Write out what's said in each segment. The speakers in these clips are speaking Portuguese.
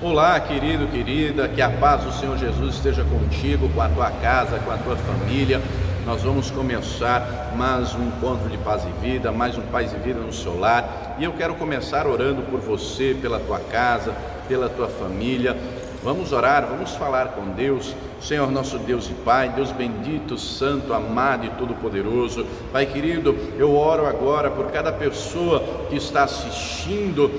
Olá, querido, querida, que a paz do Senhor Jesus esteja contigo, com a tua casa, com a tua família. Nós vamos começar mais um encontro de paz e vida, mais um Paz e Vida no seu lar. E eu quero começar orando por você, pela tua casa, pela tua família. Vamos orar, vamos falar com Deus. Senhor nosso Deus e Pai, Deus bendito, santo, amado e todo-poderoso. Pai querido, eu oro agora por cada pessoa que está assistindo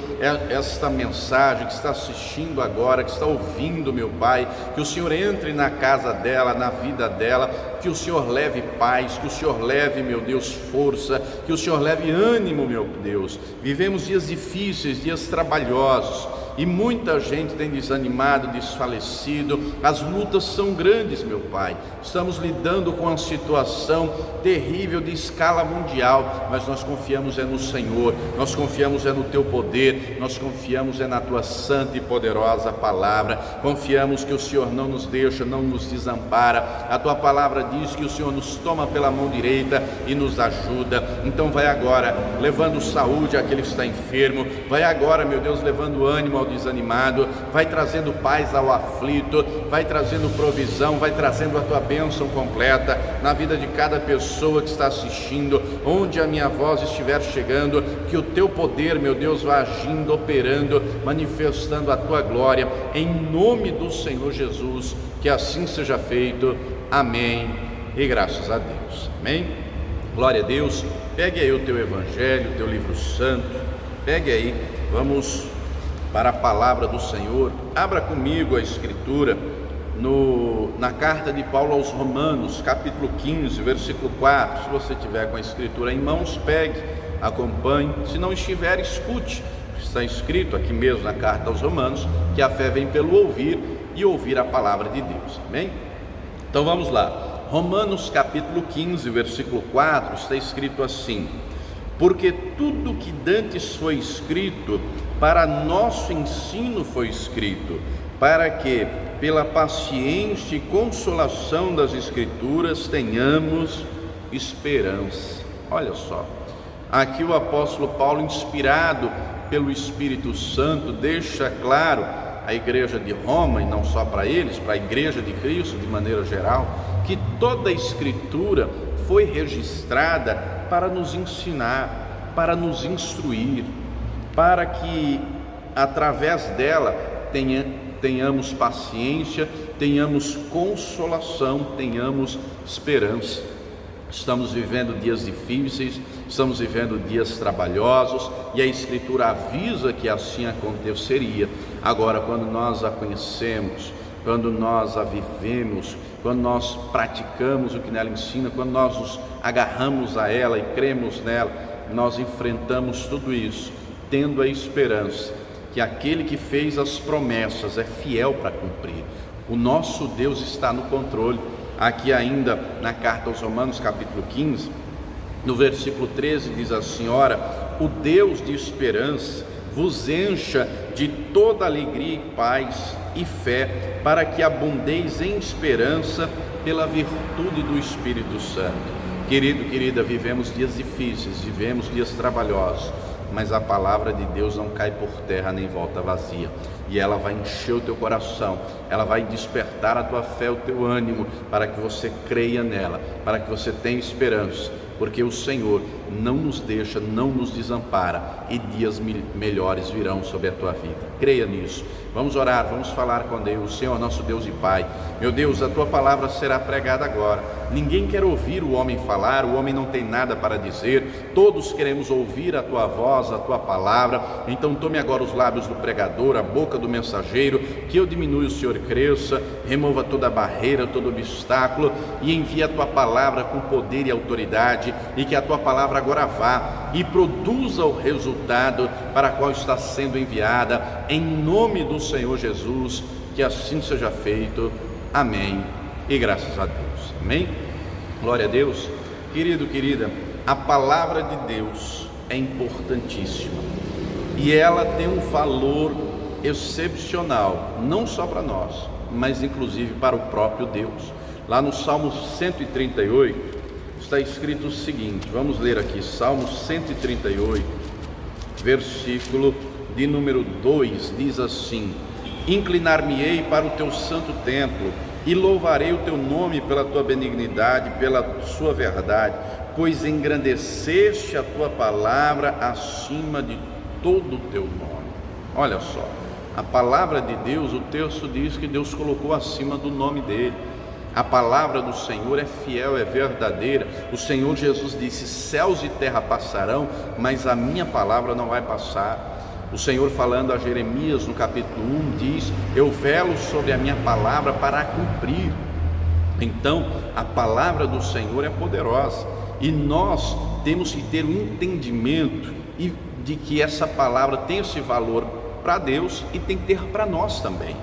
esta mensagem, que está assistindo agora, que está ouvindo, meu Pai, que o Senhor entre na casa dela, na vida dela, que o Senhor leve paz, que o Senhor leve, meu Deus, força, que o Senhor leve ânimo, meu Deus. Vivemos dias difíceis, dias trabalhosos, e muita gente tem desanimado, desfalecido. As lutas são grandes, meu Pai. Estamos lidando com uma situação terrível de escala mundial, mas nós confiamos no Senhor, nós confiamos no Teu poder, nós confiamos na Tua santa e poderosa palavra. Confiamos que o Senhor não nos deixa, não nos desampara. A Tua palavra diz que o Senhor nos toma pela mão direita e nos ajuda. Então vai agora levando saúde àquele que está enfermo, vai agora, meu Deus, levando ânimo ao desanimado, vai trazendo paz ao aflito, vai trazendo provisão, vai trazendo a tua bênção completa na vida de cada pessoa que está assistindo, onde a minha voz estiver chegando, que o teu poder, meu Deus, vá agindo, operando, manifestando a tua glória, em nome do Senhor Jesus, que assim seja feito, amém, e graças a Deus, amém. Glória a Deus. Pegue aí o teu evangelho, o teu livro santo, pegue aí, vamos para a palavra do Senhor. Abra comigo a escritura na carta de Paulo aos Romanos, capítulo 15, versículo 4. Se você tiver com a escritura em mãos, pegue, acompanhe. Se não estiver, escute. Está escrito aqui mesmo na carta aos Romanos que a fé vem pelo ouvir e ouvir a palavra de Deus, amém? Então vamos lá, Romanos capítulo 15, versículo 4, está escrito assim: porque tudo que dantes foi escrito, para nosso ensino foi escrito, para que, pela paciência e consolação das Escrituras, tenhamos esperança. Olha só, aqui o apóstolo Paulo, inspirado pelo Espírito Santo, deixa claro à igreja de Roma, e não só para eles, para a igreja de Cristo de maneira geral, que toda a Escritura foi registrada para nos ensinar, para nos instruir, para que através dela tenhamos paciência, tenhamos consolação, tenhamos esperança. Estamos vivendo dias difíceis, estamos vivendo dias trabalhosos, e a Escritura avisa que assim aconteceria. Agora, quando nós a conhecemos, quando nós a vivemos, quando nós praticamos o que nela ensina, quando nós nos agarramos a ela e cremos nela, nós enfrentamos tudo isso, tendo a esperança que aquele que fez as promessas é fiel para cumprir. O nosso Deus está no controle. Aqui ainda na carta aos Romanos capítulo 15, no versículo 13 diz assim: ora, o Deus de esperança vos encha de toda alegria e paz e fé, para que abundeis em esperança pela virtude do Espírito Santo. Querido, querida, vivemos dias difíceis, vivemos dias trabalhosos, mas a palavra de Deus não cai por terra nem volta vazia, e ela vai encher o teu coração, ela vai despertar a tua fé, o teu ânimo, para que você creia nela, para que você tenha esperança, porque o Senhor não nos deixa, não nos desampara, e dias melhores virão sobre a tua vida. Creia nisso. Vamos orar, vamos falar com Deus. Senhor nosso Deus e Pai, meu Deus, a tua palavra será pregada agora. Ninguém quer ouvir o homem falar, o homem não tem nada para dizer, todos queremos ouvir a tua voz, a tua palavra. Então tome agora os lábios do pregador, a boca do mensageiro, que eu diminua, o Senhor cresça, remova toda barreira, todo obstáculo, e envie a tua palavra com poder e autoridade, e que a tua palavra agora vá e produza o resultado para qual está sendo enviada, em nome do Senhor Jesus, que assim seja feito, amém, e graças a Deus, amém. Glória a Deus. Querido, querida, a palavra de Deus é importantíssima, e ela tem um valor excepcional, não só para nós, mas inclusive para o próprio Deus. Lá no Salmo 138, está escrito o seguinte, vamos ler aqui, Salmo 138, versículo de número 2, diz assim: inclinar-me-ei para o teu santo templo e louvarei o teu nome pela tua benignidade, pela sua verdade, pois engrandeceste a tua palavra acima de todo o teu nome. Olha só, a palavra de Deus, o texto diz que Deus colocou acima do nome dele. A palavra do Senhor é fiel, é verdadeira. O Senhor Jesus disse: céus e terra passarão, mas a minha palavra não vai passar. O Senhor, falando a Jeremias no capítulo 1, diz: eu velo sobre a minha palavra para a cumprir. Então, a palavra do Senhor é poderosa, e nós temos que ter um entendimento de que essa palavra tem esse valor para Deus e tem que ter para nós também.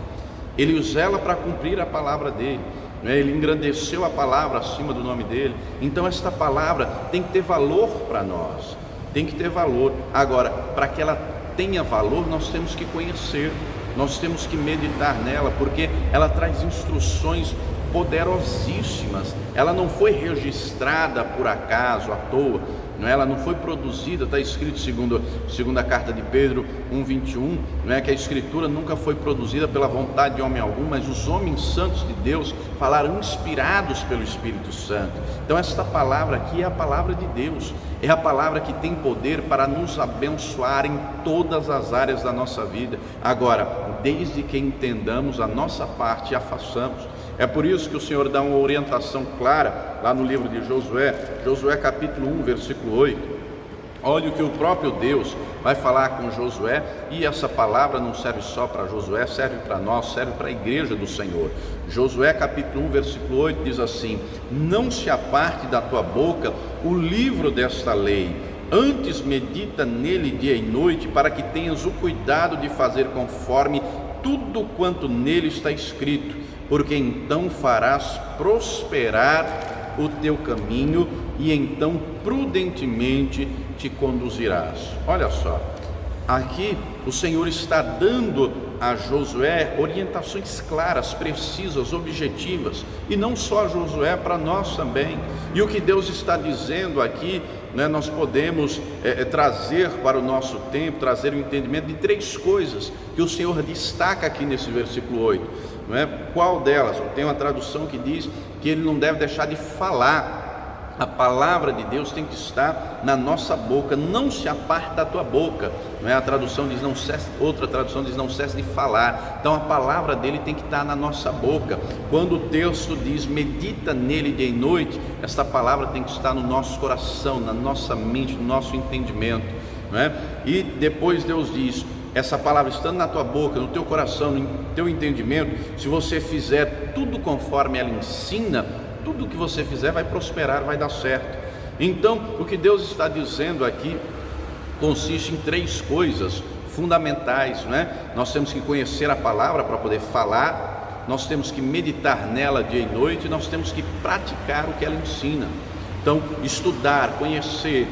Ele zela para cumprir a palavra dele, ele engrandeceu a palavra acima do nome dele. Então esta palavra tem que ter valor para nós, tem que ter valor. Agora, para que ela tenha valor, nós temos que conhecer, nós temos que meditar nela, porque ela traz instruções poderosíssimas. Ela não foi registrada por acaso, à toa, ela não foi produzida. Está escrito segundo a carta de Pedro 1:21, que a escritura nunca foi produzida pela vontade de homem algum, mas os homens santos de Deus falaram inspirados pelo Espírito Santo. Então esta palavra aqui é a palavra de Deus, é a palavra que tem poder para nos abençoar em todas as áreas da nossa vida. Agora, desde que entendamos a nossa parte e a façamos. É por isso que o Senhor dá uma orientação clara lá no livro de Josué capítulo 1, versículo 8. Olha o que o próprio Deus vai falar com Josué, e essa palavra não serve só para Josué, serve para nós, serve para a igreja do Senhor. Josué capítulo 1, versículo 8 diz assim: não se aparte da tua boca o livro desta lei, antes medita nele dia e noite, para que tenhas o cuidado de fazer conforme tudo quanto nele está escrito, porque então farás prosperar o teu caminho e então prudentemente te conduzirás. Olha só, aqui o Senhor está dando a Josué orientações claras, precisas, objetivas, e não só a Josué, para nós também. E o que Deus está dizendo aqui, nós podemos trazer para o nosso tempo, trazer o entendimento de três coisas que o Senhor destaca aqui nesse versículo 8. Qual delas? Tem uma tradução que diz que ele não deve deixar de falar. A palavra de Deus tem que estar na nossa boca, não se aparte da tua boca. A tradução diz não cesse, outra tradução diz não cesse de falar. Então a palavra dele tem que estar na nossa boca. Quando o texto diz medita nele dia e noite, essa palavra tem que estar no nosso coração, na nossa mente, no nosso entendimento. E depois Deus diz: essa palavra estando na tua boca, no teu coração, no teu entendimento, se você fizer tudo conforme ela ensina, tudo que você fizer vai prosperar, vai dar certo. Então, o que Deus está dizendo aqui consiste em três coisas fundamentais, Nós temos que conhecer a palavra para poder falar, nós temos que meditar nela dia e noite, e nós temos que praticar o que ela ensina. Então, estudar, conhecer,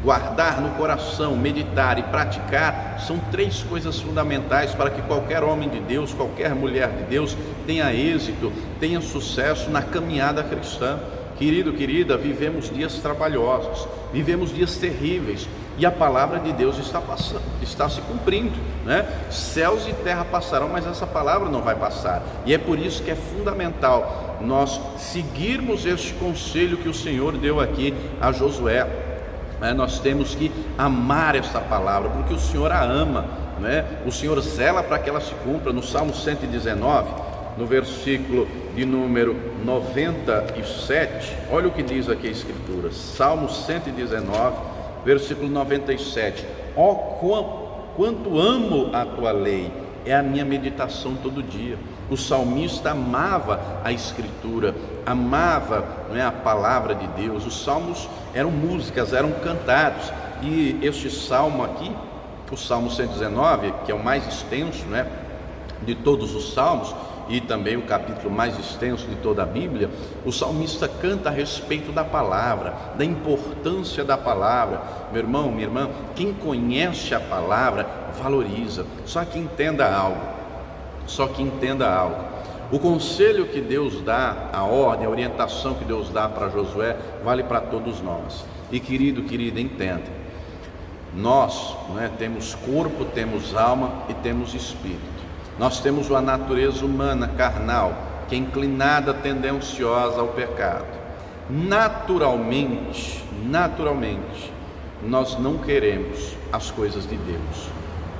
guardar no coração, meditar e praticar são três coisas fundamentais para que qualquer homem de Deus, qualquer mulher de Deus tenha êxito, tenha sucesso na caminhada cristã. Querido, querida, vivemos dias trabalhosos, vivemos dias terríveis, e a palavra de Deus está se cumprindo, Céus e terra passarão, mas essa palavra não vai passar. E é por isso que é fundamental nós seguirmos este conselho que o Senhor deu aqui a Josué. Nós temos que amar esta palavra, porque o Senhor a ama, O Senhor zela para que ela se cumpra. No Salmo 119, no versículo de número 97, olha o que diz aqui a Escritura. Salmo 119, versículo 97: ó, quanto amo a tua lei, é a minha meditação todo dia. O salmista amava a Escritura, amava a palavra de Deus. Os salmos eram músicas, eram cantados, e este salmo aqui, o Salmo 119, que é o mais extenso de todos os salmos, e também o capítulo mais extenso de toda a Bíblia, o salmista canta a respeito da palavra, da importância da palavra. Meu irmão, minha irmã, quem conhece a palavra valoriza. Só que entenda algo, o conselho que Deus dá, a ordem, a orientação que Deus dá para Josué, vale para todos nós. E querido, querida, entenda, nós temos corpo, temos alma e temos espírito. Nós temos uma natureza humana, carnal, que é inclinada, tendenciosa ao pecado. Naturalmente, nós não queremos as coisas de Deus.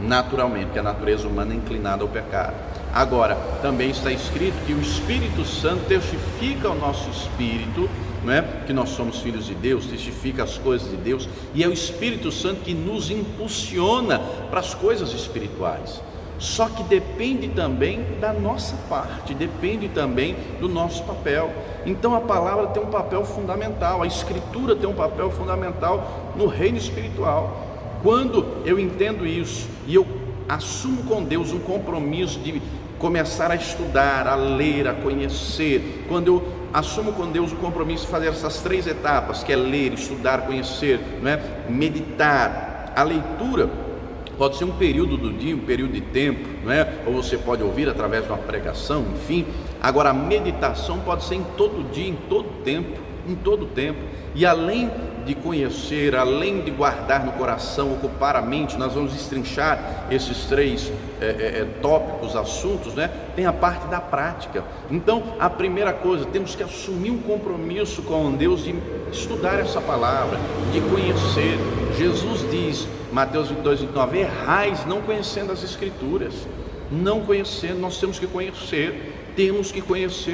Naturalmente, porque a natureza humana é inclinada ao pecado. Agora, também está escrito que o Espírito Santo testifica ao nosso espírito, não é? Que nós somos filhos de Deus, testifica as coisas de Deus, e é o Espírito Santo que nos impulsiona para as coisas espirituais. Só que depende também da nossa parte, depende também do nosso papel. Então a palavra tem um papel fundamental, a Escritura tem um papel fundamental no reino espiritual. Quando eu entendo isso e eu assumo com Deus um compromisso de começar a estudar, a ler, a conhecer, quando eu assumo com Deus o compromisso de fazer essas 3 etapas, que é ler, estudar, conhecer, não é? Meditar, a leitura pode ser um período do dia, um período de tempo, não é? Ou você pode ouvir através de uma pregação, enfim. Agora a meditação pode ser em todo dia, em todo tempo. E além de conhecer, além de guardar no coração, ocupar a mente, nós vamos destrinchar esses 3 tópicos, assuntos, né? Tem a parte da prática. Então, a primeira coisa, temos que assumir um compromisso com Deus de estudar essa palavra, de conhecer. Jesus diz, Mateus 22, 29, errais não conhecendo as Escrituras. Não conhecendo, nós temos que conhecer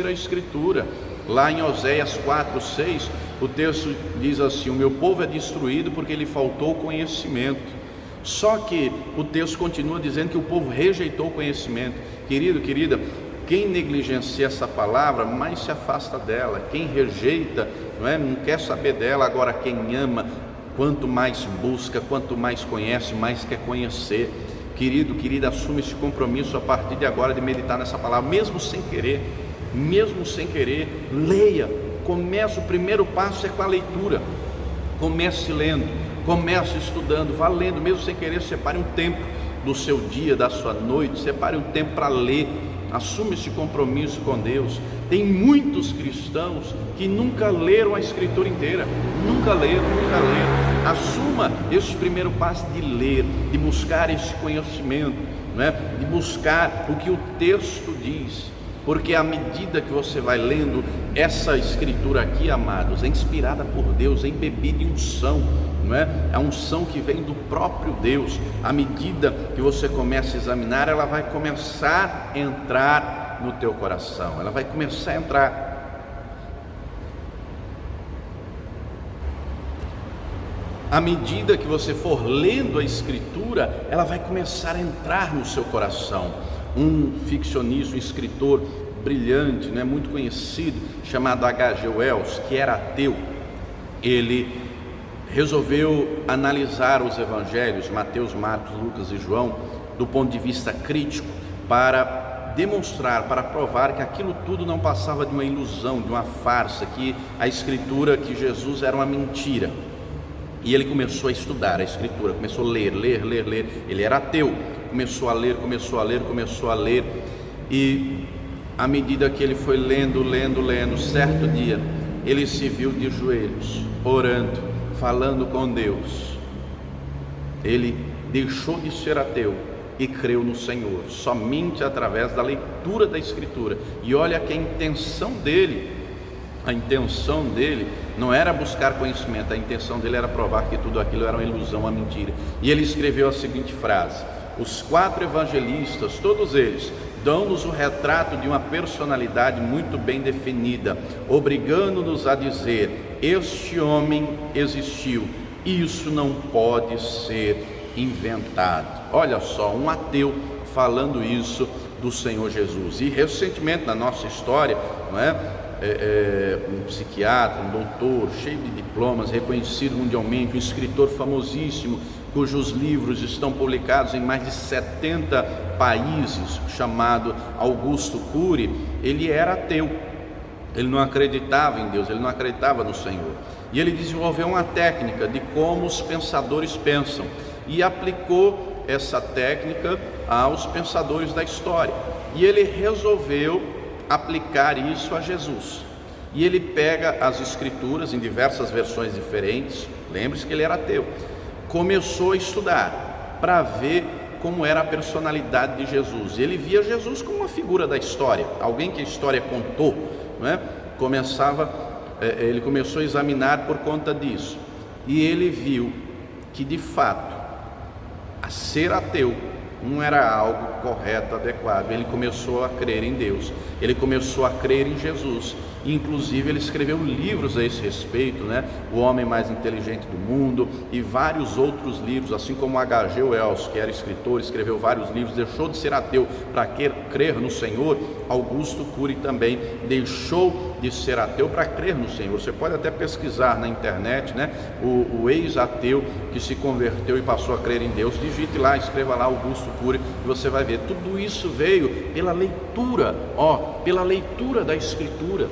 a Escritura. Lá em Oséias 4, 6, o texto diz assim: o meu povo é destruído porque lhe faltou conhecimento. Só que o texto continua dizendo que o povo rejeitou o conhecimento. Querido, querida, quem negligencia essa palavra, mais se afasta dela. Quem rejeita, não quer saber dela. Agora quem ama, quanto mais busca, quanto mais conhece, mais quer conhecer. Querido, querida, assume esse compromisso a partir de agora de meditar nessa palavra, mesmo sem querer, leia. Comece, o primeiro passo é com a leitura. Comece lendo, comece estudando, vá lendo, mesmo sem querer. Separe um tempo do seu dia, da sua noite, separe um tempo para ler. Assuma esse compromisso com Deus. Tem muitos cristãos que nunca leram a Escritura inteira, nunca leram. Assuma esse primeiro passo de ler, de buscar esse conhecimento, de buscar o que o texto diz. Porque à medida que você vai lendo essa Escritura aqui, amados, é inspirada por Deus, é embebida em unção, a unção que vem do próprio Deus. À medida que você começa a examinar, ela vai começar a entrar no teu coração, ela vai começar a entrar. À medida que você for lendo a Escritura, ela vai começar a entrar no seu coração. Um ficcionista, um escritor brilhante, muito conhecido, chamado H.G. Wells, que era ateu, ele resolveu analisar os evangelhos, Mateus, Marcos, Lucas e João, do ponto de vista crítico, para demonstrar, para provar que aquilo tudo não passava de uma ilusão, de uma farsa, que a Escritura, que Jesus era uma mentira. E ele começou a estudar a Escritura, começou a ler. Ele era ateu, começou a ler, e à medida que ele foi lendo, certo dia, ele se viu de joelhos, orando, falando com Deus. Ele deixou de ser ateu e creu no Senhor, somente através da leitura da Escritura. E olha que a intenção dele não era buscar conhecimento, a intenção dele era provar que tudo aquilo era uma ilusão, uma mentira. E ele escreveu a seguinte frase: os 4 evangelistas, todos eles, dão-nos o retrato de uma personalidade muito bem definida, obrigando-nos a dizer: este homem existiu, isso não pode ser inventado. Olha só, um ateu falando isso do Senhor Jesus. E recentemente na nossa história, um psiquiatra, um doutor, cheio de diplomas, reconhecido mundialmente, um escritor famosíssimo, cujos livros estão publicados em mais de 70 países, chamado Augusto Cury. Ele era ateu, ele não acreditava em Deus, ele não acreditava no Senhor, e ele desenvolveu uma técnica de como os pensadores pensam, e aplicou essa técnica aos pensadores da história, e ele resolveu aplicar isso a Jesus. E ele pega as Escrituras em diversas versões diferentes, lembre-se que ele era ateu, começou a estudar para ver como era a personalidade de Jesus. Ele via Jesus como uma figura da história, alguém que a história contou, não é? Ele começou a examinar por conta disso, e ele viu que de fato a ser ateu não era algo correto, adequado. Ele começou a crer em Deus, ele começou a crer em Jesus, e inclusive ele escreveu livros a esse respeito, né? O Homem Mais Inteligente do Mundo e vários outros livros, assim como H.G. Wells, que era escritor, escreveu vários livros, deixou de ser ateu para crer no Senhor. Augusto Cury também deixou de ser ateu para crer no Senhor. Você pode até pesquisar na internet, né? O ex-ateu que se converteu e passou a crer em Deus, digite lá, escreva lá Augusto Cury, e você vai ver. Tudo isso veio pela leitura, pela leitura da Escritura.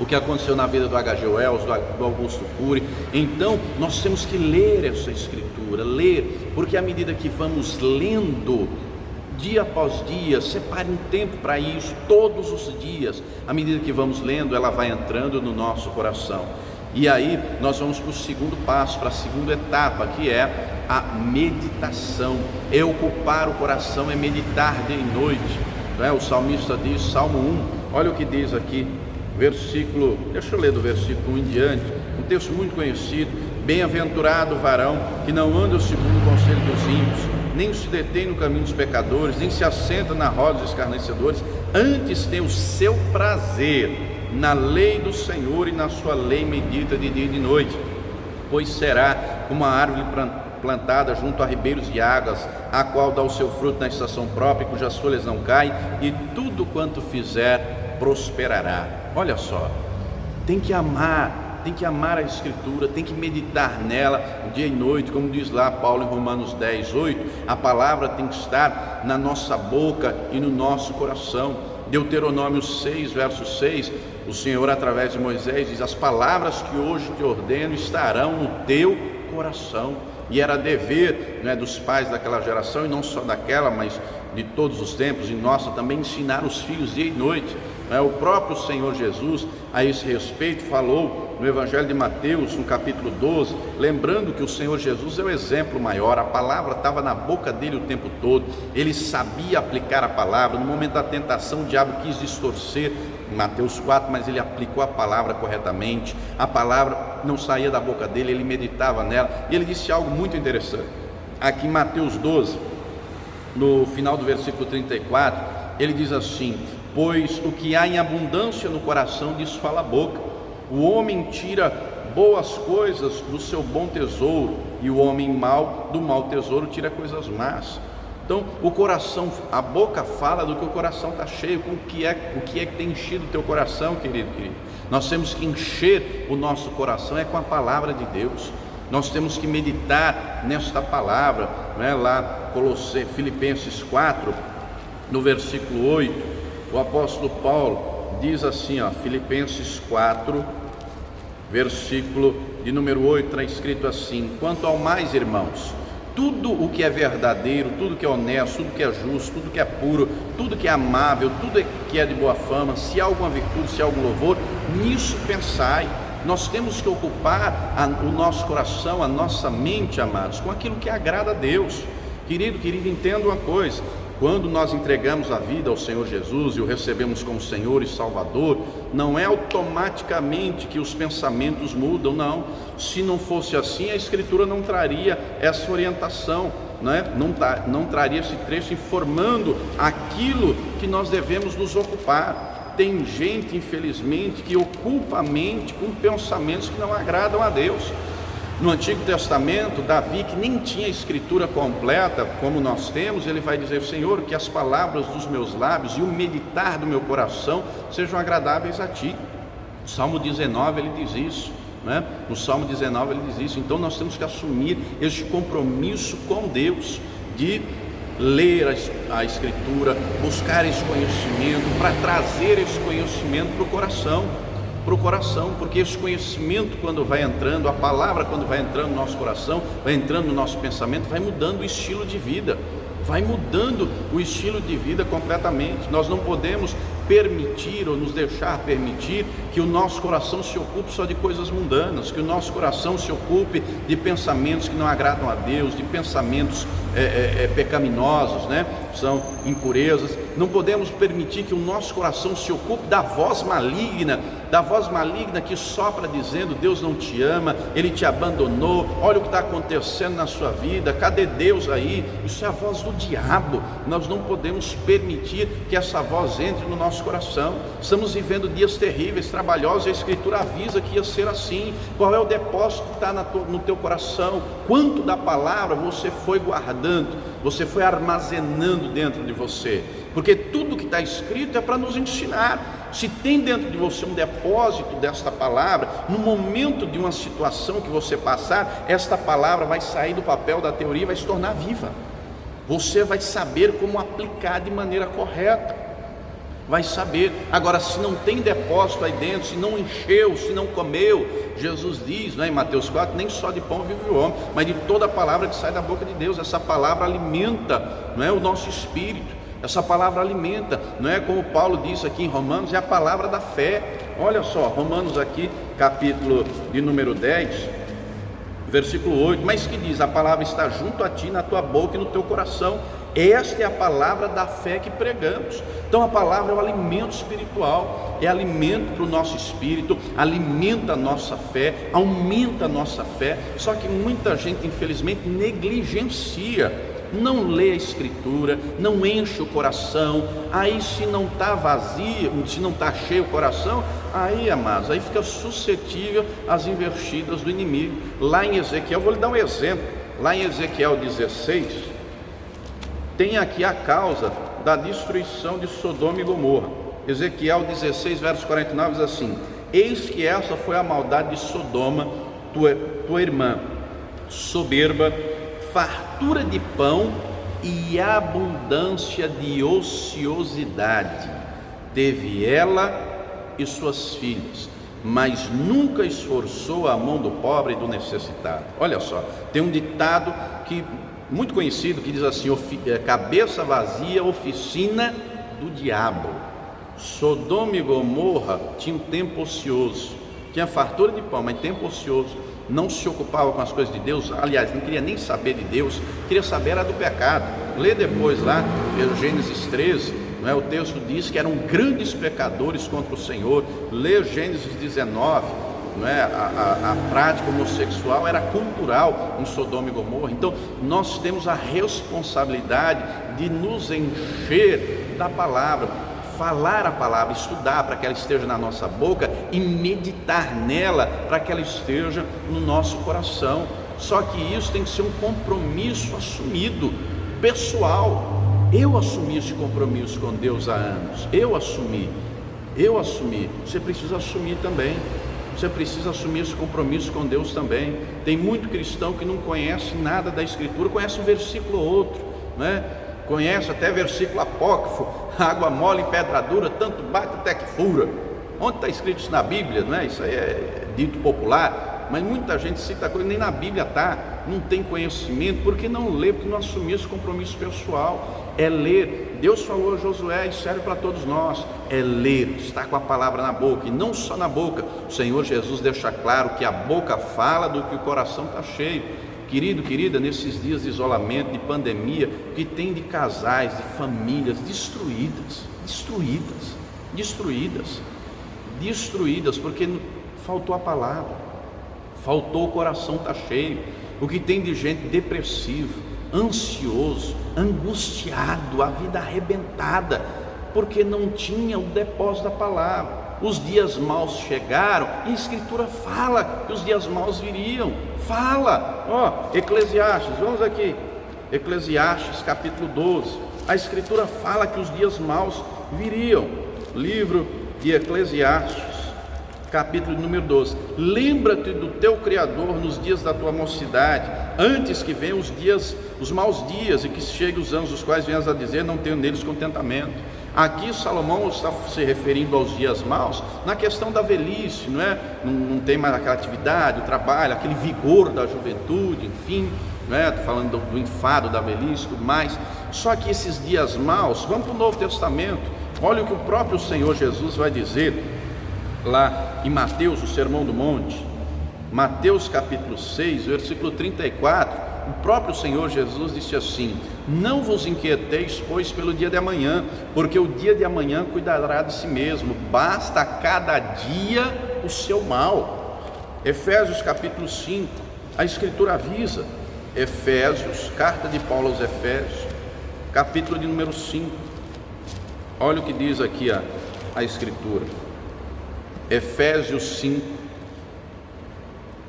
O que aconteceu na vida do H.G. Wells, do Augusto Cury. Então nós temos que ler essa Escritura, ler, porque à medida que vamos lendo, dia após dia, separe um tempo para isso, todos os dias, à medida que vamos lendo, ela vai entrando no nosso coração. E aí nós vamos para o segundo passo, para a segunda etapa, que é a meditação. É ocupar o coração, é meditar dia e noite, não é? O salmista diz, Salmo 1, olha o que diz aqui, versículo, deixa eu ler do versículo 1 em diante, um texto muito conhecido: bem-aventurado o varão que não anda segundo o conselho dos ímpios, nem se detém no caminho dos pecadores, nem se assenta na roda dos escarnecedores, antes tem o seu prazer na lei do Senhor, e na sua lei medita de dia e de noite. Pois será como uma árvore plantada junto a ribeiros de águas, a qual dá o seu fruto na estação própria, cujas folhas não caem, e tudo quanto fizer prosperará. Olha só, tem que amar a Escritura, tem que meditar nela dia e noite, como diz lá Paulo em Romanos 10:8, a palavra tem que estar na nossa boca e no nosso coração. Deuteronômio 6, verso 6, o Senhor através de Moisés diz: as palavras que hoje te ordeno estarão no teu coração. E era dever, né, dos pais daquela geração, e não só daquela, mas de todos os tempos, e nossa também, ensinar os filhos dia e noite. O próprio Senhor Jesus a esse respeito falou no Evangelho de Mateus, no capítulo 12, lembrando que o Senhor Jesus é o exemplo maior. A palavra estava na boca dele o tempo todo, ele sabia aplicar a palavra. No momento da tentação, o diabo quis distorcer em Mateus 4, mas ele aplicou a palavra corretamente. A palavra não saía da boca dele, ele meditava nela, e ele disse algo muito interessante aqui em Mateus 12, no final do versículo 34, ele diz assim: pois o que há em abundância no coração, disso fala a boca. O homem tira boas coisas do seu bom tesouro, e o homem mau do mau tesouro tira coisas más. Então o coração, a boca fala do que o coração está cheio. Com o que é que tem enchido o teu coração, querido? Nós temos que encher o nosso coração com a palavra de Deus. Nós temos que meditar nesta palavra, né? Lá Filipenses 4, no versículo 8, o apóstolo Paulo diz assim, Filipenses 4, versículo de número 8, está escrito assim: quanto ao mais, irmãos, tudo o que é verdadeiro, tudo que é honesto, tudo que é justo, tudo que é puro, tudo que é amável, tudo que é de boa fama, se há alguma virtude, se há algum louvor, nisso pensai. Nós temos que ocupar o nosso coração, a nossa mente, amados, com aquilo que agrada a Deus. Querido, entenda uma coisa: quando nós entregamos a vida ao Senhor Jesus e o recebemos como Senhor e Salvador, não é automaticamente que os pensamentos mudam, não. Se não fosse assim, a Escritura não traria essa orientação, não traria esse trecho informando aquilo que nós devemos nos ocupar. Tem gente, infelizmente, que ocupa a mente com pensamentos que não agradam a Deus. No Antigo Testamento, Davi, que nem tinha a Escritura completa como nós temos, ele vai dizer: Senhor, que as palavras dos meus lábios e o meditar do meu coração sejam agradáveis a Ti. No Salmo 19 ele diz isso, né? No Salmo 19 ele diz isso. Então nós temos que assumir este compromisso com Deus, de ler a Escritura, buscar esse conhecimento, para trazer esse conhecimento para o coração, porque esse conhecimento, quando vai entrando, a palavra, quando vai entrando no nosso coração, vai entrando no nosso pensamento, vai mudando o estilo de vida, completamente. Nós não podemos permitir ou nos deixar permitir que o nosso coração se ocupe só de coisas mundanas, que o nosso coração se ocupe de pensamentos que não agradam a Deus, de pensamentos pecaminosos, né? São impurezas. Não podemos permitir que o nosso coração se ocupe da voz maligna que sopra dizendo: Deus não te ama, Ele te abandonou, olha o que está acontecendo na sua vida, cadê Deus aí? Isso é a voz do diabo. Nós não podemos permitir que essa voz entre no nosso coração. Estamos vivendo dias terríveis, trabalhosos, e a Escritura avisa que ia ser assim. Qual é o depósito que está no teu coração? Quanto da palavra você foi guardando, você foi armazenando dentro de você? Porque tudo que está escrito é para nos ensinar. Se tem dentro de você um depósito desta palavra, no momento de uma situação que você passar, esta palavra vai sair do papel da teoria e vai se tornar viva. Você vai saber como aplicar de maneira correta, vai saber. Agora, se não tem depósito aí dentro, se não encheu, se não comeu, Jesus diz, né, em Mateus 4, nem só de pão vive o homem, mas de toda a palavra que sai da boca de Deus. Essa palavra alimenta, não é, o nosso espírito. Essa palavra alimenta, não é, como Paulo diz aqui em Romanos, é a palavra da fé. Olha só, Romanos aqui, capítulo de número 10, versículo 8, mas que diz: a palavra está junto a ti, na tua boca e no teu coração. Esta é a palavra da fé que pregamos. Então a palavra é o alimento espiritual, é alimento para o nosso espírito, alimenta a nossa fé, aumenta a nossa fé. Só que muita gente, infelizmente, negligencia, não lê a Escritura, não enche o coração. Aí, se não está vazio, se não está cheio o coração, aí, amados, aí fica suscetível às investidas do inimigo. Lá em Ezequiel, vou lhe dar um exemplo. Lá em Ezequiel 16, tem aqui a causa da destruição de Sodoma e Gomorra. Ezequiel 16, verso 49 diz assim: eis que essa foi a maldade de Sodoma, tua irmã, soberba, fartura de pão e abundância de ociosidade teve ela e suas filhas, mas nunca esforçou a mão do pobre e do necessitado. Olha só, tem um ditado muito conhecido que diz assim: cabeça vazia, oficina do diabo. Sodoma e Gomorra tinham tempo ocioso, tinha fartura de pão, mas tempo ocioso. Não se ocupava com as coisas de Deus, aliás, não queria nem saber de Deus, queria saber era do pecado. Lê depois lá, Gênesis 13, não é? O texto diz que eram grandes pecadores contra o Senhor. Lê Gênesis 19, não é? A prática homossexual era cultural em Sodoma e Gomorra. Então nós temos a responsabilidade de nos encher da palavra, falar a palavra, estudar para que ela esteja na nossa boca e meditar nela para que ela esteja no nosso coração. Só que isso tem que ser um compromisso assumido, pessoal. Eu assumi esse compromisso com Deus há anos, eu assumi. Você precisa assumir também. Você precisa assumir esse compromisso com Deus também. Tem muito cristão que não conhece nada da Escritura, conhece um versículo ou outro, né? Conhece até versículo apócrifo: água mole e pedra dura, tanto bate até que fura. Onde está escrito isso na Bíblia, não é? Isso aí é dito popular, mas muita gente cita coisa, nem na Bíblia está. Não tem conhecimento, porque não lê, porque não assumiu esse compromisso pessoal. É ler. Deus falou a Josué, e serve para todos nós, é ler, estar com a palavra na boca, e não só na boca. O Senhor Jesus deixa claro que a boca fala do que o coração está cheio. Querido, querida, nesses dias de isolamento, de pandemia, que tem de casais, de famílias destruídas, porque faltou a palavra, faltou, o coração está cheio. O que tem de gente depressivo, ansioso, angustiado, a vida arrebentada, porque não tinha o depósito da palavra. Os dias maus chegaram, e a Escritura fala que os dias maus viriam. Fala, Eclesiastes, vamos aqui, Eclesiastes capítulo 12, a Escritura fala que os dias maus viriam. Livro de Eclesiastes, capítulo número 12, lembra-te do teu Criador nos dias da tua mocidade, antes que venham os maus dias, e que cheguem os anos dos quais venhas a dizer, não tenho neles contentamento. Aqui Salomão está se referindo aos dias maus na questão da velhice, não é? Não tem mais aquela atividade, o trabalho, aquele vigor da juventude, enfim, não é? Estou falando do enfado da velhice e tudo mais. Só que esses dias maus, vamos para o Novo Testamento, olha o que o próprio Senhor Jesus vai dizer lá em Mateus, o Sermão do Monte, Mateus capítulo 6, versículo 34, O próprio Senhor Jesus disse assim: não vos inquieteis, pois, pelo dia de amanhã, porque o dia de amanhã cuidará de si mesmo, basta a cada dia o seu mal. Efésios capítulo 5, a Escritura avisa. Efésios, carta de Paulo aos Efésios, capítulo de número 5, olha o que diz aqui a Escritura. Efésios 5,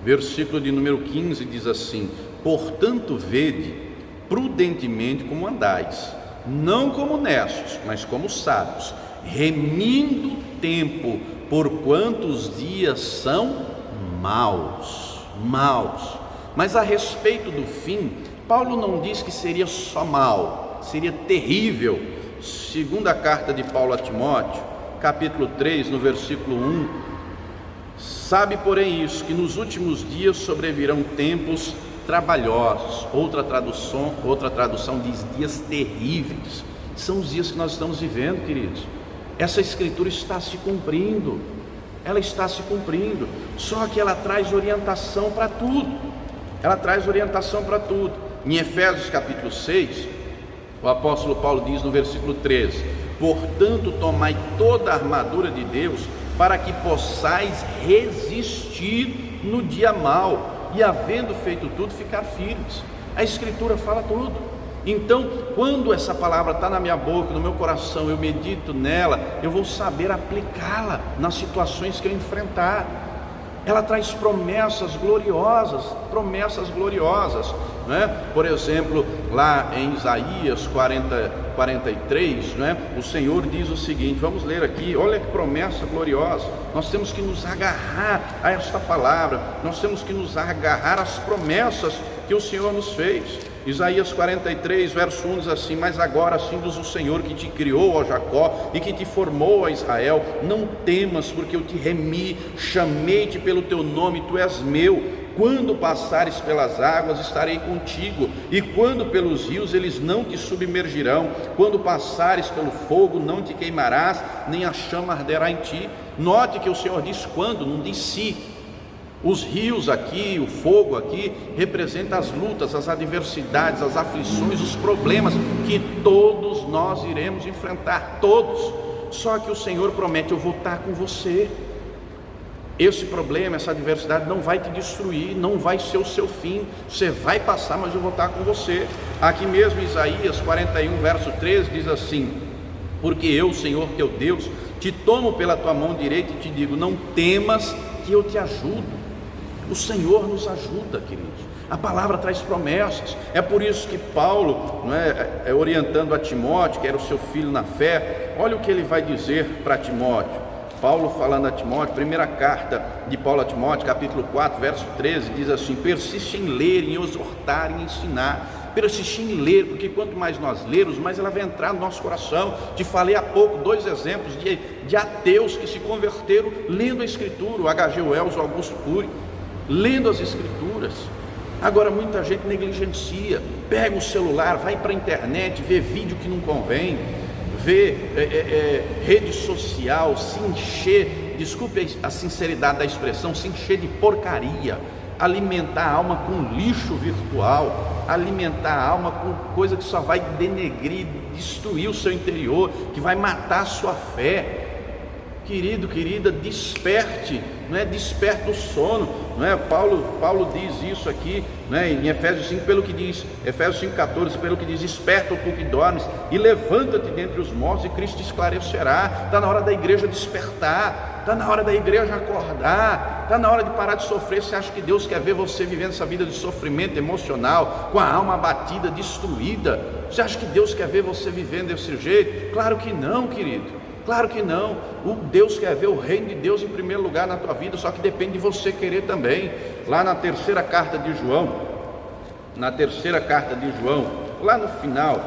versículo de número 15 diz assim: portanto vede prudentemente como andais, não como necios, mas como sábios, remindo o tempo, porquanto os dias são maus. Mas a respeito do fim, Paulo não diz que seria só mal, seria terrível. Segunda carta de Paulo a Timóteo, capítulo 3, no versículo 1: sabe, porém, isso, que nos últimos dias sobrevirão tempos trabalhosos. Outra tradução diz dias terríveis. São os dias que nós estamos vivendo, queridos. Essa Escritura está se cumprindo, ela está se cumprindo, só que ela traz orientação para tudo. Em Efésios capítulo 6, o apóstolo Paulo diz no versículo 13: portanto tomai toda a armadura de Deus, para que possais resistir no dia mau, e havendo feito tudo, ficar firmes. A Escritura fala tudo. Então, quando essa palavra está na minha boca, no meu coração, eu medito nela, eu vou saber aplicá-la nas situações que eu enfrentar. Ela traz promessas gloriosas, né? Por exemplo, lá em Isaías 43, né? O Senhor diz o seguinte, vamos ler aqui, olha que promessa gloriosa. Nós temos que nos agarrar a esta palavra, nós temos que nos agarrar às promessas que o Senhor nos fez. Isaías 43, verso 1 diz assim: mas agora assim diz o Senhor que te criou, ó Jacó, e que te formou, ó Israel, não temas, porque eu te remi, chamei-te pelo teu nome, tu és meu. Quando passares pelas águas, estarei contigo, e quando pelos rios, eles não te submergirão. Quando passares pelo fogo, não te queimarás, nem a chama arderá em ti. Note que o Senhor diz quando, não diz se. Os rios aqui, o fogo aqui, representa as lutas, as adversidades, as aflições, os problemas que todos nós iremos enfrentar, todos. Só que o Senhor promete: eu vou estar com você. Esse problema, essa adversidade não vai te destruir, não vai ser o seu fim. Você vai passar, mas eu vou estar com você. Aqui mesmo Isaías 41, verso 13 diz assim: porque eu, Senhor teu Deus, te tomo pela tua mão direita e te digo: não temas, que eu te ajudo. O Senhor nos ajuda, queridos. A palavra traz promessas. É por isso que Paulo, orientando a Timóteo, que era o seu filho na fé, olha o que ele vai dizer para Timóteo. Paulo falando a Timóteo, primeira carta de Paulo a Timóteo, capítulo 4, verso 13, diz assim: persiste em ler, em exortar, em ensinar. Persistir em ler, porque quanto mais nós lermos, mais ela vai entrar no nosso coração. Te falei há pouco 2 exemplos de ateus que se converteram lendo a Escritura, o H.G. Wells, o Augusto Cury, lendo as Escrituras. Agora muita gente negligencia, pega o celular, vai para a internet, vê vídeo que não convém, vê rede social, se encher, desculpe a sinceridade da expressão, se encher de porcaria, alimentar a alma com lixo virtual, alimentar a alma com coisa que só vai denegrir, destruir o seu interior, que vai matar a sua fé. Querido, querida, desperte, desperte o sono, Paulo diz isso aqui, em Efésios 5, pelo que diz, Efésios 5,14, pelo que diz: desperta tu que dormes e levanta-te dentre os mortos e Cristo te esclarecerá. Está na hora da igreja despertar, está na hora da igreja acordar, está na hora de parar de sofrer. Você acha que Deus quer ver você vivendo essa vida de sofrimento emocional, com a alma abatida, destruída? Você acha que Deus quer ver você vivendo desse jeito? Claro que não, querido. Claro que não. O Deus quer ver o reino de Deus em primeiro lugar na tua vida, só que depende de você querer também. Lá na terceira carta de João, lá no final,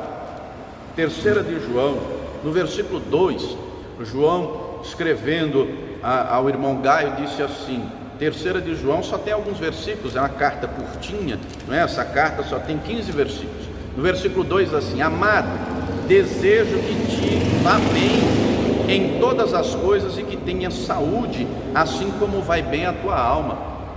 terceira de João, no versículo 2, João escrevendo ao irmão Gaio disse assim, terceira de João só tem alguns versículos, é uma carta curtinha, essa carta só tem 15 versículos. No versículo 2 assim: amado, desejo que te vá bem em todas as coisas e que tenha saúde, assim como vai bem a tua alma.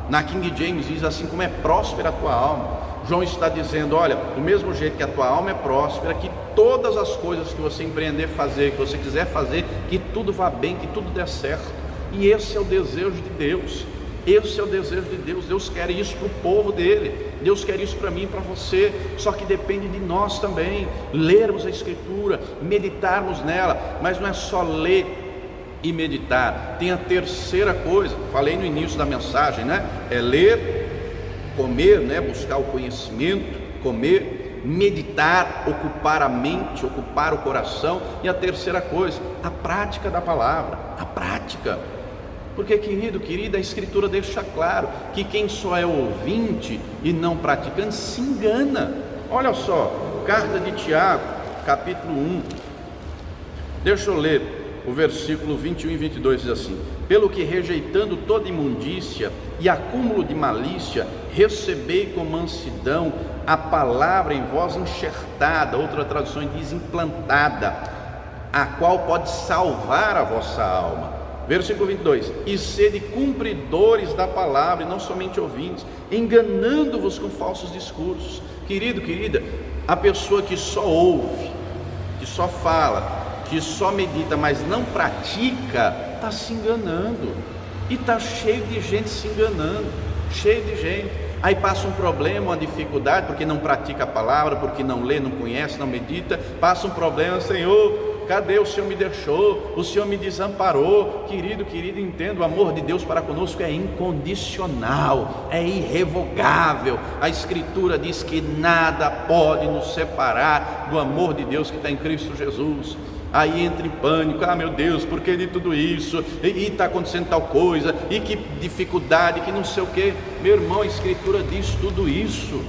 Na King James diz assim: como é próspera a tua alma. João está dizendo: olha, do mesmo jeito que a tua alma é próspera, que todas as coisas que você empreender fazer, que você quiser fazer, que tudo vá bem, que tudo dê certo. E esse é o desejo de Deus. Esse é o desejo de Deus. Deus quer isso para o povo dele. Deus quer isso para mim e para você. Só que depende de nós também lermos a Escritura, meditarmos nela. Mas não é só ler e meditar. Tem a terceira coisa, falei no início da mensagem, né? É ler, comer, né? Buscar o conhecimento, comer, meditar, ocupar a mente, ocupar o coração. E a terceira coisa, a prática da palavra. A prática. Porque, querido, querida, a Escritura deixa claro que quem só é ouvinte e não praticante se engana. Olha só, carta de Tiago, capítulo 1, deixa eu ler o versículo 21 e 22, diz assim: pelo que, rejeitando toda imundícia e acúmulo de malícia, recebei com mansidão a palavra em vós enxertada, outra tradução diz implantada, a qual pode salvar a vossa alma. Versículo 22, e sede cumpridores da palavra e não somente ouvintes, enganando-vos com falsos discursos. Querido, querida, a pessoa que só ouve, que só fala, que só medita, mas não pratica, está se enganando. E está cheio de gente se enganando, cheio de gente. Aí passa um problema, uma dificuldade, porque não pratica a palavra, porque não lê, não conhece, não medita. Passa um problema: Senhor, cadê? O Senhor me deixou, o Senhor me desamparou. Querido, querido, entenda, o amor de Deus para conosco é incondicional, é irrevogável. A Escritura diz que nada pode nos separar do amor de Deus que está em Cristo Jesus. Aí entra em pânico: ah, meu Deus, por que de tudo isso? E está acontecendo tal coisa, e que dificuldade, que não sei o que. Meu irmão, a Escritura diz tudo isso,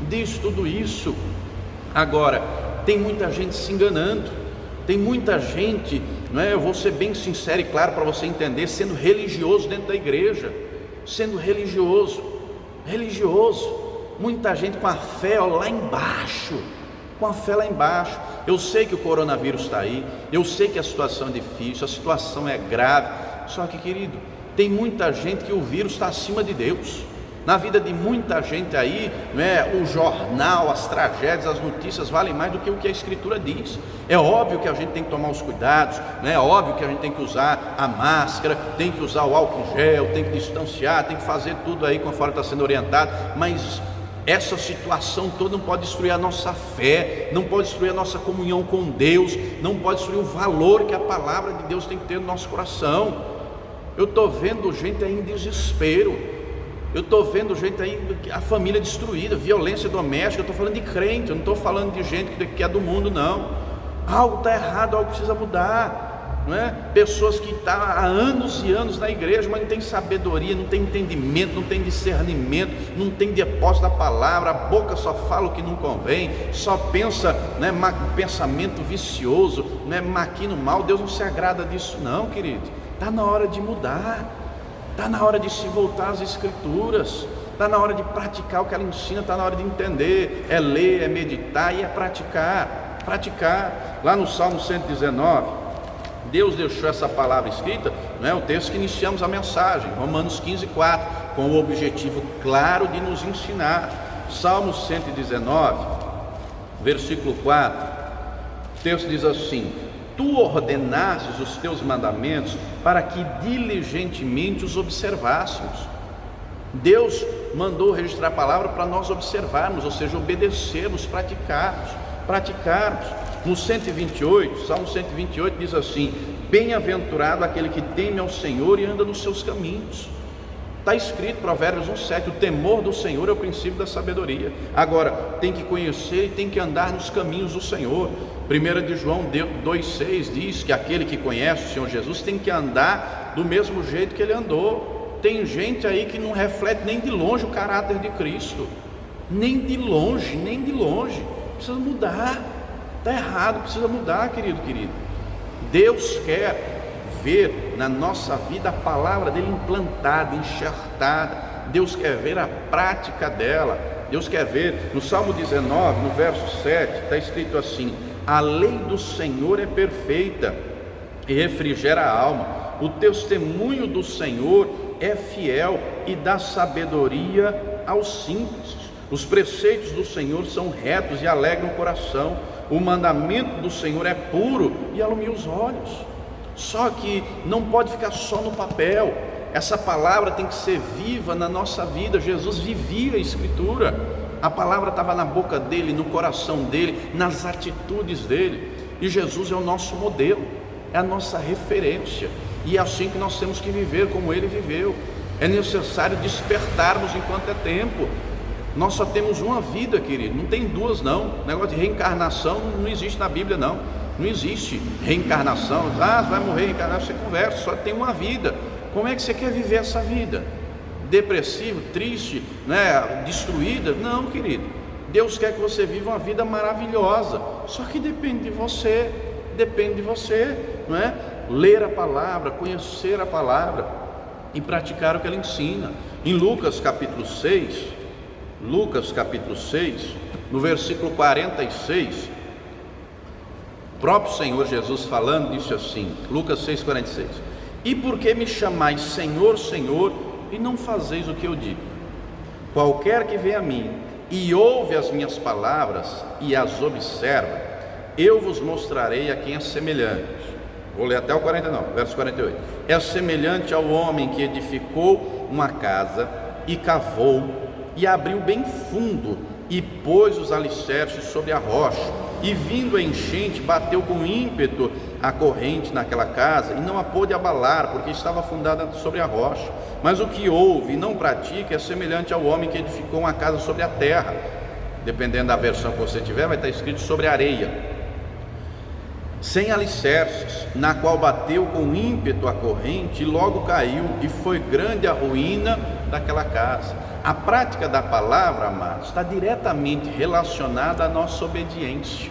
diz tudo isso. Agora, tem muita gente se enganando, tem muita gente, não é? Eu vou ser bem sincero e claro para você entender, sendo religioso dentro da igreja, sendo religioso, muita gente com a fé lá embaixo, com a fé lá embaixo. Eu sei que o coronavírus está aí, eu sei que a situação é difícil, a situação é grave, só que, querido, tem muita gente que o vírus está acima de Deus. Na vida de muita gente aí, não é? O jornal, as tragédias, as notícias valem mais do que o que a Escritura diz. É óbvio que a gente tem que tomar os cuidados, não é? É óbvio que a gente tem que usar a máscara, tem que usar o álcool em gel, tem que distanciar, tem que fazer tudo aí conforme está sendo orientado, mas essa situação toda não pode destruir a nossa fé, não pode destruir a nossa comunhão com Deus, não pode destruir o valor que a palavra de Deus tem que ter no nosso coração. Eu estou vendo gente aí em desespero, eu estou vendo gente aí, a família destruída, violência doméstica. Eu estou falando de crente, eu não estou falando de gente que é do mundo, não. Algo está errado, algo precisa mudar, não é? Pessoas que estão há anos e anos na igreja, mas não tem sabedoria, não tem entendimento, não tem discernimento, não tem depósito da palavra, a boca só fala o que não convém, só pensa, né, pensamento vicioso, né, maquina o mal. Deus não se agrada disso não, querido. Está na hora de mudar, está na hora de se voltar às Escrituras, está na hora de praticar o que ela ensina, está na hora de entender, é ler, é meditar e é praticar. Lá no Salmo 119, Deus deixou essa palavra escrita, não é? O texto que iniciamos a mensagem, Romanos 15:4, com o objetivo claro de nos ensinar. Salmo 119, versículo 4, o texto diz assim: tu ordenastes os teus mandamentos para que diligentemente os observássemos. Deus mandou registrar a palavra para nós observarmos, ou seja, obedecermos, praticarmos. No 128, Salmo 128 diz assim: bem-aventurado aquele que teme ao Senhor e anda nos seus caminhos. Está escrito, Provérbios 1:7, o temor do Senhor é o princípio da sabedoria. Agora, tem que conhecer e tem que andar nos caminhos do Senhor. 1 de João 2,6 diz que aquele que conhece o Senhor Jesus tem que andar do mesmo jeito que ele andou. Tem gente aí que não reflete nem de longe o caráter de Cristo, nem de longe, precisa mudar, está errado, precisa mudar, querido. Deus quer ver na nossa vida a palavra dele implantada, enxertada. Deus quer ver a prática dela. Deus quer ver, no Salmo 19, no verso 7, está escrito assim: a lei do Senhor é perfeita e refrigera a alma. O testemunho do Senhor é fiel e dá sabedoria aos simples. Os preceitos do Senhor são retos e alegram o coração. O mandamento do Senhor é puro e alumia os olhos. Só que não pode ficar só no papel. Essa palavra tem que ser viva na nossa vida. Jesus vivia a Escritura. A palavra estava na boca dele, no coração dele, nas atitudes dele. E Jesus é o nosso modelo, é a nossa referência. E é assim que nós temos que viver como ele viveu. É necessário despertarmos enquanto é tempo. Nós só temos uma vida, querido, não tem duas não. O negócio de reencarnação não existe na Bíblia não. Não existe reencarnação. Você vai morrer, reencarnar, você conversa, só tem uma vida. Como é que você quer viver essa vida? Depressivo, triste, né? Destruída? Não, querido. Deus quer que você viva uma vida maravilhosa. Só que depende de você, não é? Ler a palavra, conhecer a palavra e praticar o que ela ensina. Em Lucas capítulo 6, no versículo 46, o próprio Senhor Jesus falando, disse assim, Lucas 6,46: E por que me chamais Senhor, Senhor, e não fazeis o que eu digo? Qualquer que vem a mim e ouve as minhas palavras e as observa, eu vos mostrarei a quem é semelhante. Vou ler até o 49, verso 48. É semelhante ao homem que edificou uma casa e cavou e abriu bem fundo e pôs os alicerces sobre a rocha, e vindo a enchente bateu com ímpeto a corrente naquela casa e não a pôde abalar, porque estava fundada sobre a rocha. Mas o que ouve e não pratica é semelhante ao homem que edificou uma casa sobre a terra. Dependendo da versão que você tiver, vai estar escrito sobre areia, sem alicerces, na qual bateu com ímpeto a corrente e logo caiu, e foi grande a ruína daquela casa. A prática da palavra, amados, está diretamente relacionada à nossa obediência.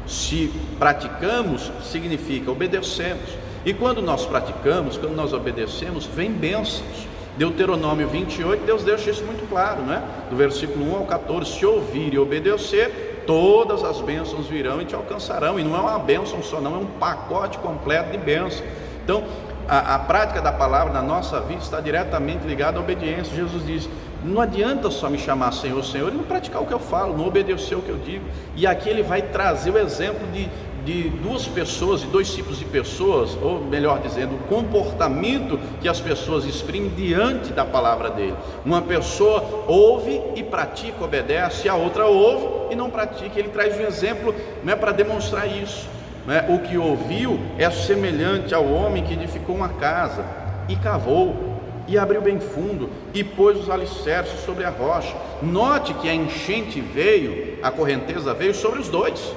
Se praticamos, significa obedecemos. E quando nós praticamos, quando nós obedecemos, vem bênçãos. Deuteronômio 28, Deus deixa isso muito claro, né? Do versículo 1 ao 14, se ouvir e obedecer, todas as bênçãos virão e te alcançarão. E não é uma bênção só não, é um pacote completo de bênçãos. Então, a prática da palavra na nossa vida está diretamente ligada à obediência. Jesus diz, não adianta só me chamar Senhor, Senhor, e não praticar o que eu falo, não obedecer o que eu digo. E aqui ele vai trazer o exemplo de duas pessoas, de dois tipos de pessoas, ou melhor dizendo, o comportamento que as pessoas exprimem diante da palavra dele. Uma pessoa ouve e pratica, obedece, e a outra ouve e não pratica. Ele traz um exemplo, né, para demonstrar isso, né? O que ouviu é semelhante ao homem que edificou uma casa e cavou e abriu bem fundo e pôs os alicerces sobre a rocha. Note que a enchente veio, a correnteza veio sobre os dois,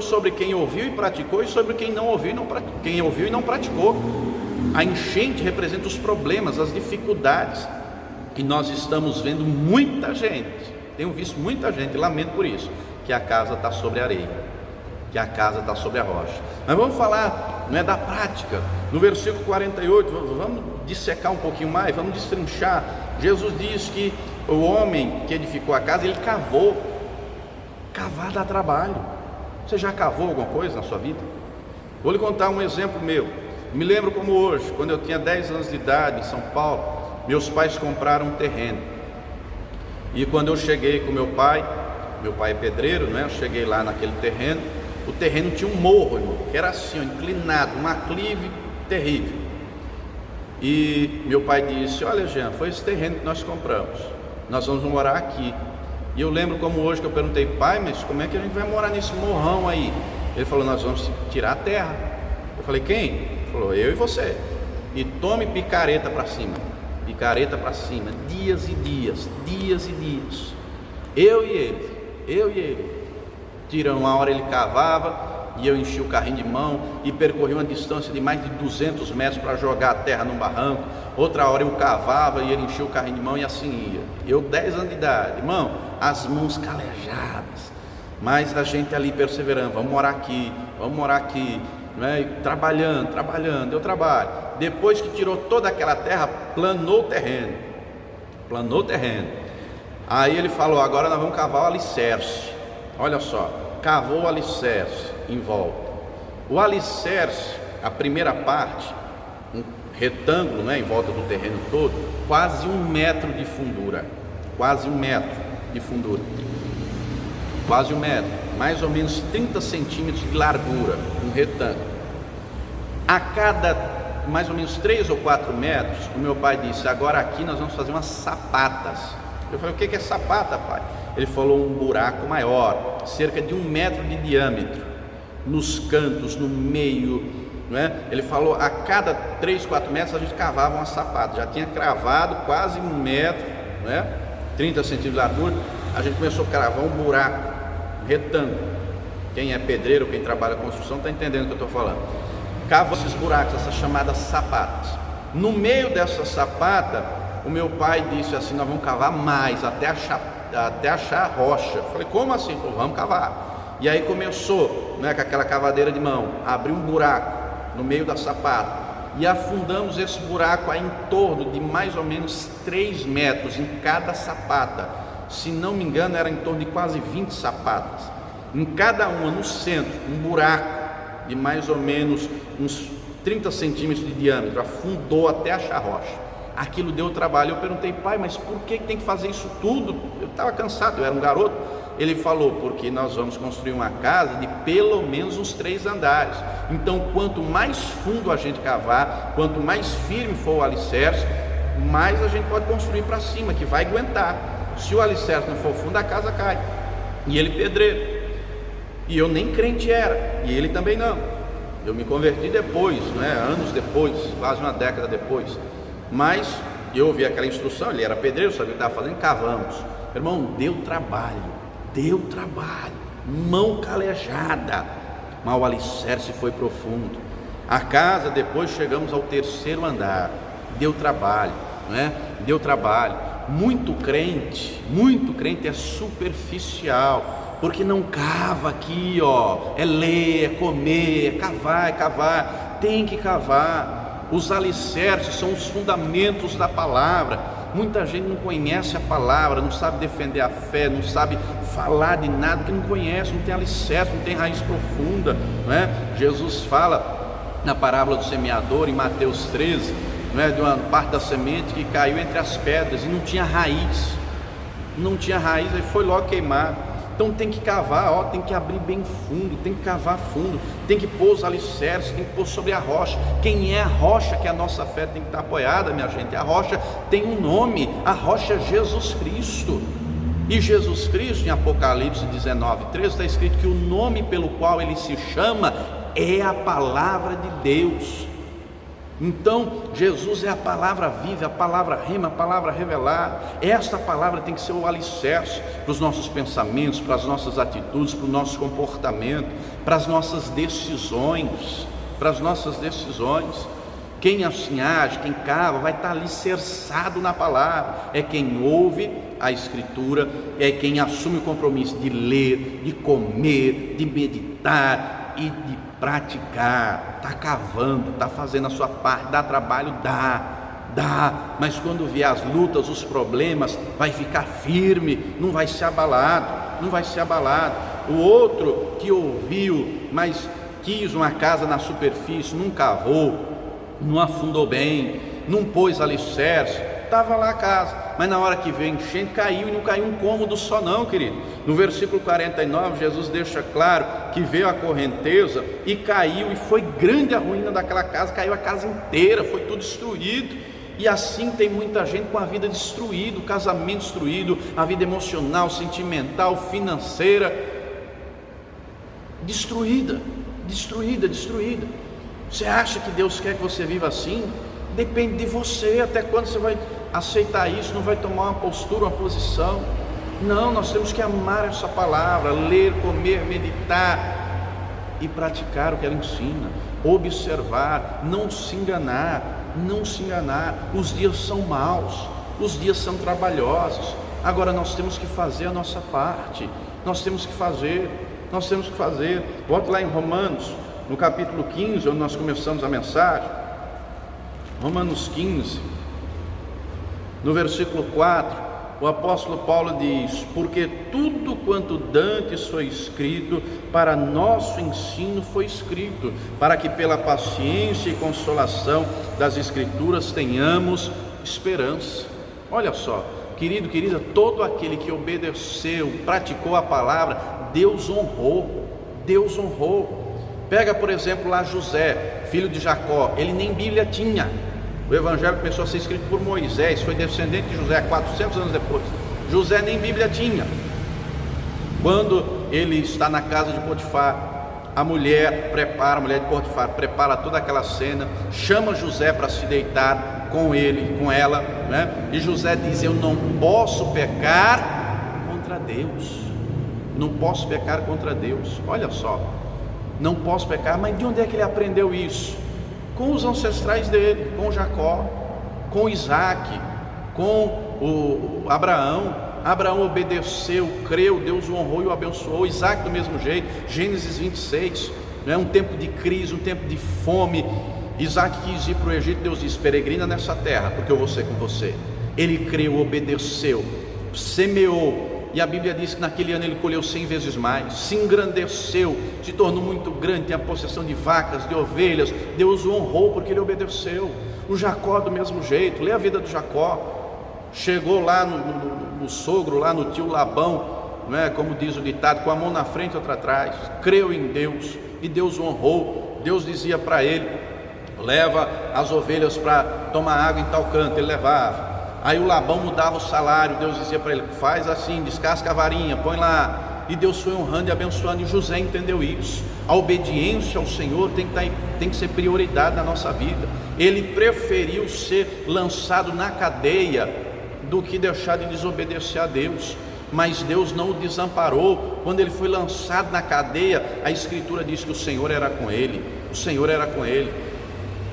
sobre quem ouviu e praticou e sobre quem não ouviu quem ouviu e não praticou. A enchente representa os problemas, as dificuldades, e nós estamos vendo muita gente, tenho visto muita gente, lamento por isso, que a casa está sobre a areia, que a casa está sobre a rocha. Mas vamos falar, não é, da prática. No versículo 48, vamos dissecar um pouquinho mais, vamos destrinchar. Jesus diz que o homem que edificou a casa, ele cavou. Cavar dá trabalho. Você já cavou alguma coisa na sua vida? Vou lhe contar um exemplo meu. Me lembro como hoje, quando eu tinha 10 anos de idade, em São Paulo, meus pais compraram um terreno. E quando eu cheguei com meu pai é pedreiro, né? Eu cheguei lá naquele terreno. O terreno tinha um morro, irmão, que era assim, inclinado, um aclive terrível. E meu pai disse, olha, Jean, foi esse terreno que nós compramos, nós vamos morar aqui. E eu lembro como hoje que eu perguntei, pai, mas como é que a gente vai morar nesse morrão aí? Ele falou, nós vamos tirar a terra. Eu falei, quem? Ele falou, eu e você. E tome picareta para cima, dias e dias. Eu e ele. Tirando uma hora ele cavava e eu enchi o carrinho de mão e percorri uma distância de mais de 200 metros para jogar a terra num barranco. Outra hora eu cavava e ele enchia o carrinho de mão e assim ia. Eu 10 anos de idade, irmão, as mãos calejadas, mas a gente ali perseverando, vamos morar aqui, né? E trabalhando, eu trabalho. Depois que tirou toda aquela terra, planou o terreno. Aí ele falou, agora nós vamos cavar o alicerce. Olha só, cavou o alicerce em volta. O alicerce, a primeira parte, um retângulo, né, em volta do terreno todo, quase 1 metro de fundura. quase 1 metro de fundura, quase 1 metro, mais ou menos 30 centímetros de largura, um retângulo. A cada mais ou menos 3 ou 4 metros, o meu pai disse: agora aqui nós vamos fazer umas sapatas. Eu falei: o que é sapata, pai? Ele falou: um buraco maior, cerca de 1 metro de diâmetro, nos cantos, no meio, não é? Ele falou: a cada 3, 4 metros a gente cavava uma sapata. Já tinha cravado quase 1 metro, não é? 30 centímetros de largura. A gente começou a cravar um buraco, um retângulo. Quem é pedreiro, quem trabalha com construção está entendendo o que eu estou falando. Cava esses buracos, essas chamadas sapatas. No meio dessa sapata, o meu pai disse assim: nós vamos cavar mais, até achar a rocha. Eu falei: como assim? Ele falou: vamos cavar. E aí começou, né, com aquela cavadeira de mão, abriu um buraco no meio da sapata e afundamos esse buraco aí em torno de mais ou menos 3 metros em cada sapata. Se não me engano, era em torno de quase 20 sapatas. Em cada uma, no centro, um buraco de mais ou menos uns 30 centímetros de diâmetro, afundou até achar rocha. Aquilo deu trabalho. Eu perguntei: pai, mas por que tem que fazer isso tudo? Eu estava cansado, eu era um garoto. Ele falou: porque nós vamos construir uma casa de pelo menos uns 3 andares. Então, quanto mais fundo a gente cavar, quanto mais firme for o alicerce, mais a gente pode construir para cima, que vai aguentar. Se o alicerce não for fundo, a casa cai. E ele pedreiro, e eu nem crente era, e ele também não. Eu me converti depois, né? Anos depois, quase uma década depois. Mas eu ouvi aquela instrução, ele era pedreiro, sabia o que estava fazendo, cavamos. Irmão, deu trabalho, mão calejada, mas o alicerce foi profundo. A casa, depois chegamos ao 3º andar, deu trabalho, né? Deu trabalho. Muito crente é superficial, porque não cava aqui, ó, é ler, é comer, é cavar, tem que cavar. Os alicerces são os fundamentos da palavra. Muita gente não conhece a palavra, não sabe defender a fé, não sabe falar de nada, porque não conhece, não tem alicerce, não tem raiz profunda, não é? Jesus fala na parábola do semeador, em Mateus 13, não é? De uma parte da semente que caiu entre as pedras e não tinha raiz, aí foi logo queimado. Então tem que cavar, ó, tem que abrir bem fundo, tem que cavar fundo, tem que pôr os alicerces, tem que pôr sobre a rocha. Quem é a rocha que a nossa fé tem que estar apoiada, minha gente? A rocha tem um nome, a rocha é Jesus Cristo. E Jesus Cristo, em Apocalipse 19:13, está escrito que o nome pelo qual ele se chama é a palavra de Deus. Então Jesus é a palavra viva, a palavra rema, a palavra revelada. Esta palavra tem que ser o alicerce para os nossos pensamentos, para as nossas atitudes, para o nosso comportamento, para as nossas decisões, Quem assim age, quem cava, vai estar alicerçado na palavra. É quem ouve a Escritura, é quem assume o compromisso de ler, de comer, de meditar e de praticar. Está cavando, está fazendo a sua parte. Dá trabalho? Dá, mas quando vier as lutas, os problemas, vai ficar firme, não vai ser abalado. O outro que ouviu, mas quis uma casa na superfície, não cavou, não afundou bem, não pôs alicerce, estava lá a casa, mas na hora que veio enchente, caiu, e não caiu um cômodo só não, querido. No versículo 49, Jesus deixa claro que veio a correnteza e caiu, e foi grande a ruína daquela casa, caiu a casa inteira, foi tudo destruído. E assim tem muita gente com a vida destruída, o casamento destruído, a vida emocional, sentimental, financeira destruída. Você acha que Deus quer que você viva assim? Depende de você. Até quando você vai aceitar isso? Não vai tomar uma postura, uma posição? Não, nós temos que amar essa palavra, ler, comer, meditar e praticar o que ela ensina, observar, não se enganar. Os dias são maus, os dias são trabalhosos. Agora nós temos que fazer a nossa parte, nós temos que fazer. Volta lá em Romanos, no capítulo 15, onde nós começamos a mensagem. Romanos 15, no versículo 4, o apóstolo Paulo diz: porque tudo quanto dantes foi escrito, para nosso ensino foi escrito, para que pela paciência e consolação das Escrituras tenhamos esperança. Olha só, Querido, querida, todo aquele que obedeceu, praticou a palavra, Deus honrou. Deus honrou. Pega, por exemplo, lá José, filho de Jacó. Ele nem Bíblia tinha. O evangelho começou a ser escrito por Moisés, foi descendente de José 400 anos depois. José nem Bíblia tinha. Quando ele está na casa de Potifar, a mulher de Potifar prepara toda aquela cena, chama José para se deitar com ele, com ela, né? E José diz: eu não posso pecar contra Deus. Não posso pecar contra Deus. Olha só, não posso pecar. Mas de onde é que ele aprendeu isso? Com os ancestrais dele, com Jacó, com Isaac, com o Abraão. Abraão obedeceu, creu, Deus o honrou e o abençoou. Isaac do mesmo jeito. Gênesis 26, né? Um tempo de crise, um tempo de fome. Isaac quis ir para o Egito. Deus disse: peregrina nessa terra, porque eu vou ser com você. Ele creu, obedeceu, semeou, e a Bíblia diz que naquele ano ele colheu 100 vezes mais, se engrandeceu, se tornou muito grande, tem a possessão de vacas, de ovelhas. Deus o honrou porque ele obedeceu. O Jacó do mesmo jeito. Lê a vida do Jacó. Chegou lá no sogro, lá no tio Labão, não é? Como diz o ditado, com a mão na frente e outra atrás. Creu em Deus e Deus o honrou. Deus dizia para ele: leva as ovelhas para tomar água em tal canto. Ele levava. Aí o Labão mudava o salário. Deus dizia para ele: faz assim, descasca a varinha, põe lá. E Deus foi honrando e abençoando. E José entendeu isso. A obediência ao Senhor tem que ser prioridade na nossa vida. Ele preferiu ser lançado na cadeia do que deixar de desobedecer a Deus. Mas Deus não o desamparou. Quando ele foi lançado na cadeia, a Escritura diz que o Senhor era com ele. O Senhor era com ele.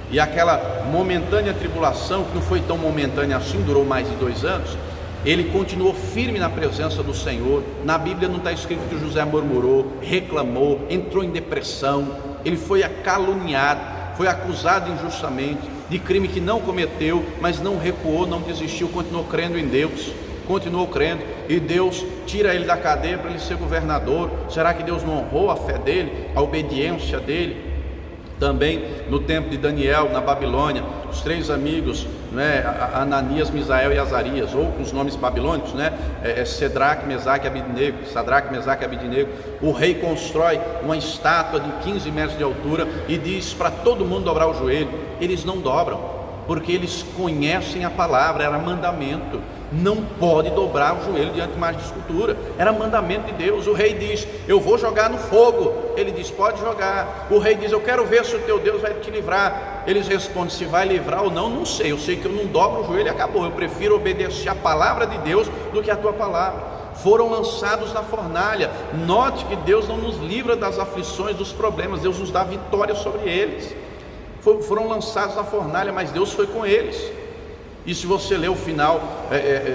E aquela momentânea tribulação, que não foi tão momentânea assim, durou mais de 2 anos, ele continuou firme na presença do Senhor. Na Bíblia não está escrito que José murmurou, reclamou, entrou em depressão. Ele foi caluniado, foi acusado injustamente de crime que não cometeu, mas não recuou, não desistiu, continuou crendo em Deus, continuou crendo. E Deus tira ele da cadeia para ele ser governador. Será que Deus não honrou a fé dele, a obediência dele? Também no tempo de Daniel, na Babilônia, os 3 amigos, né, Ananias, Misael e Azarias, ou com os nomes babilônicos, né, Sadraque, Mesaque e Abednego. O rei constrói uma estátua de 15 metros de altura e diz para todo mundo dobrar o joelho. Eles não dobram, porque eles conhecem a palavra, era mandamento. Não pode dobrar o joelho diante de imagem de escultura, era mandamento de Deus. O rei diz: eu vou jogar no fogo. Ele diz: pode jogar. O rei diz: eu quero ver se o teu Deus vai te livrar. Eles respondem: se vai livrar ou não, não sei. Eu sei que eu não dobro o joelho e acabou. Eu prefiro obedecer a palavra de Deus do que a tua palavra. Foram lançados na fornalha. Note que Deus não nos livra das aflições, dos problemas. Deus nos dá vitória sobre eles. Foram lançados na fornalha, mas Deus foi com eles. E se você ler o final,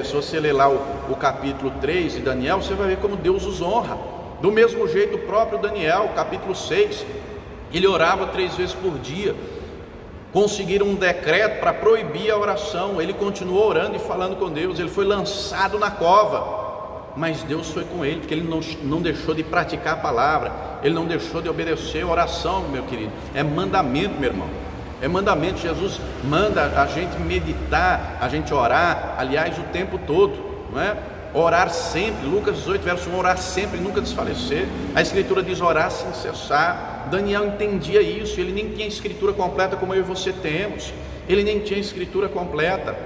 se você ler lá o capítulo 3 de Daniel, você vai ver como Deus os honra. Do mesmo jeito o próprio Daniel, capítulo 6, ele orava 3 vezes por dia. Conseguiram um decreto para proibir a oração. Ele continuou orando e falando com Deus. Ele foi lançado na cova, mas Deus foi com ele, porque ele não deixou de praticar a palavra. Ele não deixou de obedecer a oração, meu querido. É mandamento, meu irmão. É mandamento. Jesus manda a gente meditar, a gente orar, aliás, o tempo todo, não é? Orar sempre. Lucas 18, verso 1, orar sempre, nunca desfalecer. A Escritura diz: orar sem cessar. Daniel entendia isso. Ele nem tinha a Escritura completa como eu e você temos. Ele nem tinha a Escritura completa,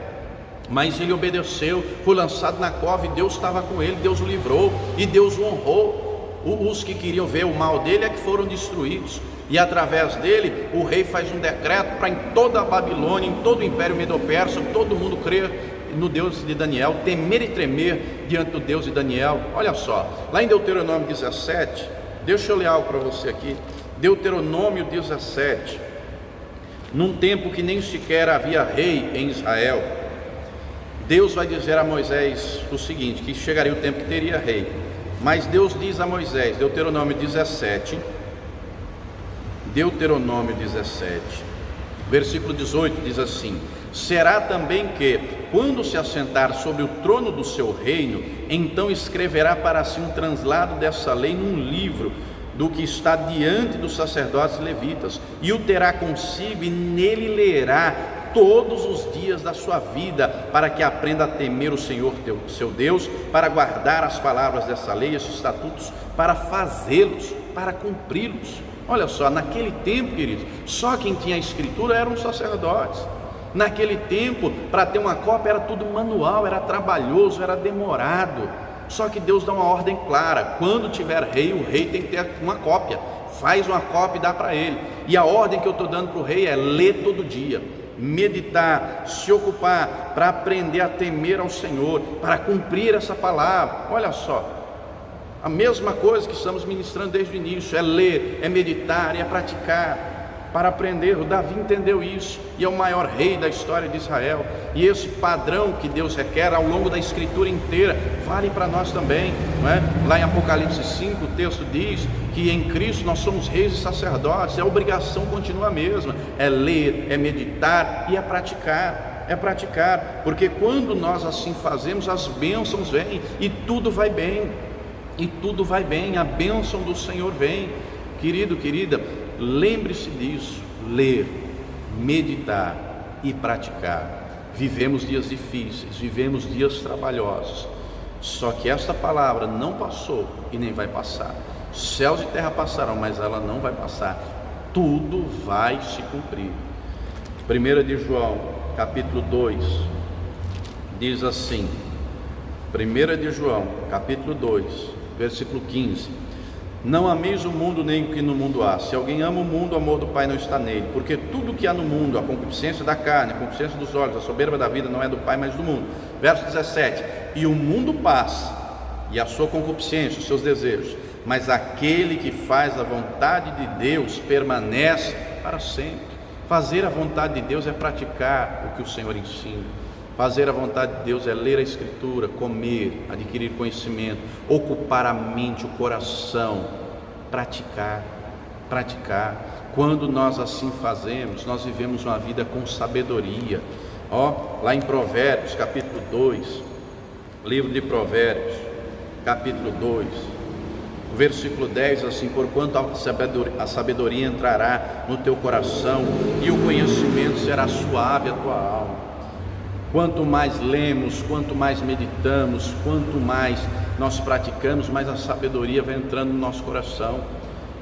mas ele obedeceu, foi lançado na cova e Deus estava com ele. Deus o livrou e Deus o honrou. Os que queriam ver o mal dele é que foram destruídos. E através dele o rei faz um decreto para em toda a Babilônia, em todo o Império Medo-Persa, todo mundo crer no Deus de Daniel, temer e tremer diante do Deus de Daniel. Olha só, lá em Deuteronômio 17, deixa eu ler algo para você aqui. Deuteronômio 17, num tempo que nem sequer havia rei em Israel, Deus vai dizer a Moisés o seguinte, que chegaria o tempo que teria rei. Mas Deus diz a Moisés, Deuteronômio 17, versículo 18, diz assim: será também que, quando se assentar sobre o trono do seu reino, então escreverá para si um translado dessa lei num livro, do que está diante dos sacerdotes levitas, e o terá consigo, e nele lerá todos os dias da sua vida, para que aprenda a temer o Senhor seu Deus, para guardar as palavras dessa lei, esses estatutos, para fazê-los, para cumpri-los. Olha só, naquele tempo, queridos, só quem tinha a escritura eram os sacerdotes. Naquele tempo, para ter uma cópia era tudo manual, era trabalhoso, era demorado. Só que Deus dá uma ordem clara: quando tiver rei, o rei tem que ter uma cópia. Faz uma cópia e dá para ele. E a ordem que eu estou dando para o rei é ler todo dia, meditar, se ocupar para aprender a temer ao Senhor, para cumprir essa palavra. Olha só, a mesma coisa que estamos ministrando desde o início: é ler, é meditar e é praticar, para aprender. O Davi entendeu isso, e é o maior rei da história de Israel, e esse padrão que Deus requer ao longo da escritura inteira vale para nós também, não é? Lá em Apocalipse 5 o texto diz que em Cristo nós somos reis e sacerdotes. A obrigação continua a mesma: é ler, é meditar e é praticar, porque quando nós assim fazemos, as bênçãos vêm e tudo vai bem, a bênção do Senhor vem. Querido, querida, lembre-se disso: ler, meditar e praticar. Vivemos dias difíceis, vivemos dias trabalhosos, só que esta palavra não passou e nem vai passar. Céus e terra passarão, mas ela não vai passar. Tudo vai se cumprir. 1 de João, capítulo 2, diz assim, 1 de João, capítulo 2, versículo 15: não ameis o mundo nem o que no mundo há. Se alguém ama o mundo, o amor do Pai não está nele. Porque tudo que há no mundo, a concupiscência da carne, a concupiscência dos olhos, a soberba da vida, não é do Pai, mas do mundo. Verso 17: e o mundo passa, e a sua concupiscência, os seus desejos, mas aquele que faz a vontade de Deus permanece para sempre. Fazer a vontade de Deus é praticar o que o Senhor ensina. Fazer a vontade de Deus é ler a Escritura, comer, adquirir conhecimento, ocupar a mente, o coração, praticar. Quando nós assim fazemos, nós vivemos uma vida com sabedoria. Lá em Provérbios, capítulo 2, livro de Provérbios, capítulo 2, versículo 10, assim: porquanto a sabedoria entrará no teu coração e o conhecimento será suave à tua alma. Quanto mais lemos, quanto mais meditamos, quanto mais nós praticamos, mais a sabedoria vai entrando no nosso coração.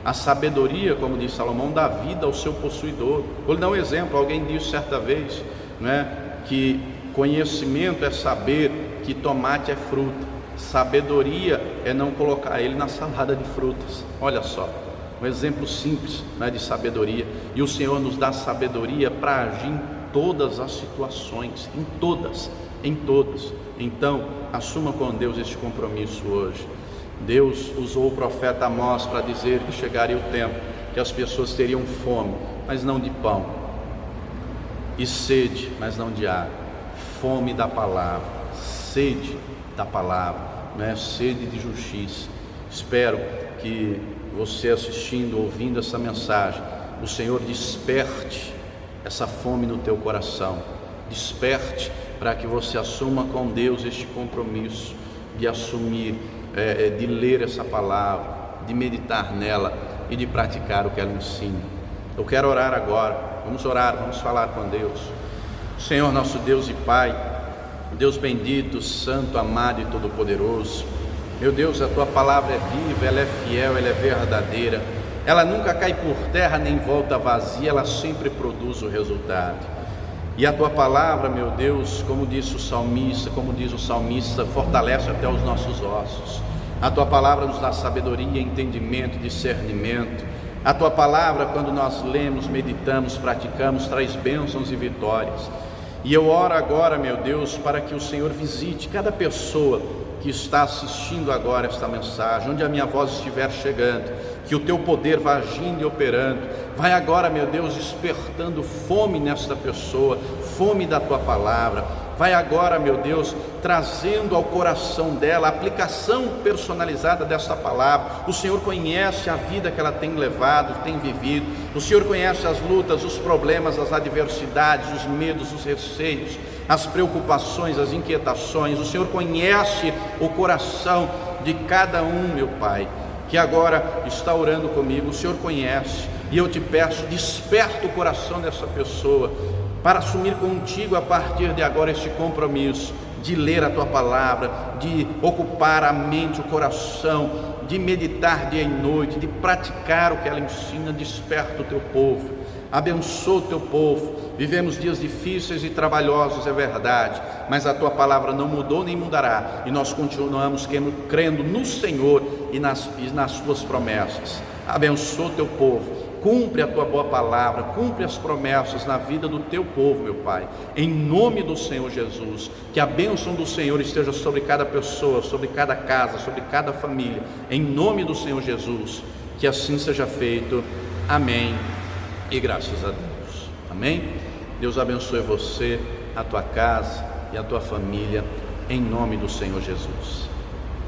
A sabedoria, como diz Salomão, dá vida ao seu possuidor. Vou lhe dar um exemplo. Alguém disse certa vez, né, que conhecimento é saber que tomate é fruta. Sabedoria é não colocar ele na salada de frutas. Olha só, um exemplo simples, né, de sabedoria. E o Senhor nos dá sabedoria para agir em todas as situações, em todas. Então, assuma com Deus este compromisso hoje. Deus usou o profeta Amós para dizer que chegaria o tempo que as pessoas teriam fome, mas não de pão, e sede, mas não de água. Fome da palavra, sede da palavra, né? Sede de justiça. Espero que você, assistindo, ouvindo essa mensagem, o Senhor desperte essa fome no teu coração. Desperte para que você assuma com Deus este compromisso de assumir, de ler essa palavra, de meditar nela e de praticar o que ela ensina. Eu quero orar agora. Vamos orar, vamos falar com Deus. Senhor, nosso Deus e Pai, Deus bendito, santo, amado e todo-poderoso, meu Deus, a tua palavra é viva, ela é fiel, ela é verdadeira. Ela nunca cai por terra nem volta vazia, ela sempre produz o resultado. E a tua palavra, meu Deus, como diz o salmista, fortalece até os nossos ossos. A tua palavra nos dá sabedoria, entendimento, discernimento. A tua palavra, quando nós lemos, meditamos, praticamos, traz bênçãos e vitórias. E eu oro agora, meu Deus, para que o Senhor visite cada pessoa que está assistindo agora esta mensagem, onde a minha voz estiver chegando, que o teu poder vá agindo e operando. Vai agora, meu Deus, despertando fome nesta pessoa, fome da tua palavra. Vai agora, meu Deus, trazendo ao coração dela a aplicação personalizada desta palavra. O Senhor conhece a vida que ela tem levado, tem vivido. O Senhor conhece as lutas, os problemas, as adversidades, os medos, os receios, as preocupações, as inquietações. O Senhor conhece o coração de cada um, meu Pai, que agora está orando comigo. O Senhor conhece, e eu te peço, desperta o coração dessa pessoa, para assumir contigo a partir de agora este compromisso de ler a tua palavra, de ocupar a mente, o coração, de meditar dia e noite, de praticar o que ela ensina. Desperta o teu povo, abençoa o teu povo. Vivemos dias difíceis e trabalhosos, é verdade, mas a tua palavra não mudou nem mudará, e nós continuamos crendo no Senhor e nas tuas promessas. Abençoa o teu povo, cumpre a tua boa palavra, cumpre as promessas na vida do teu povo, meu Pai, em nome do Senhor Jesus. Que a bênção do Senhor esteja sobre cada pessoa, sobre cada casa, sobre cada família, em nome do Senhor Jesus. Que assim seja feito. Amém e graças a Deus. Amém. Deus abençoe você, a tua casa e a tua família, em nome do Senhor Jesus.